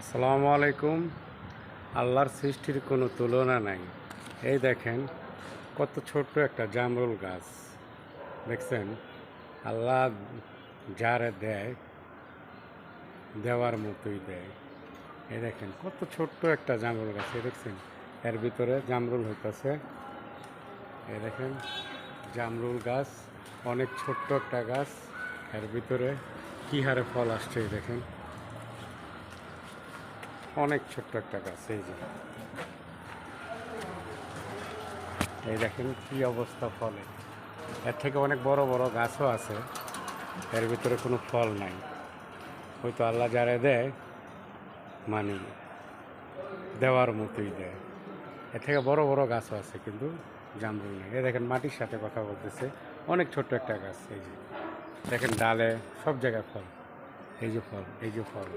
আসসালামু আলাইকুম। আল্লাহর সৃষ্টির কোনো তুলনা নাই। এই দেখেন কত ছোট্ট একটা জামরুল গাছ, দেখছেন? আল্লাহ যারে দেয় দেওয়ার মতোই দেয়। এই দেখেন কত ছোট্ট একটা জামরুল গাছ, এই দেখছেন? এর ভিতরে জামরুল হইতেছে। এই দেখেন জামরুল গাছ, অনেক ছোট্ট একটা গাছ। এর ভিতরে কী হারে ফল আসছে, এই দেখেন অনেক ছোট্ট একটা গাছ। এই দেখেন কি অবস্থা ফলে। এর থেকে অনেক বড় বড় গাছও আছে, এর ভিতরে কোনো ফল নাই। হয়তো আল্লাহ যারা দেয় মানে দেওয়ার মতোই দেয়। এর থেকে বড় বড় গাছও আছে কিন্তু জামরুল নেই। এই দেখেন মাটির সাথে কথা বলতেছে, অনেক ছোট্ট একটা গাছ। এই যে দেখেন ডালে সব জায়গায় ফল, এই যে ফল, এই যে ফল।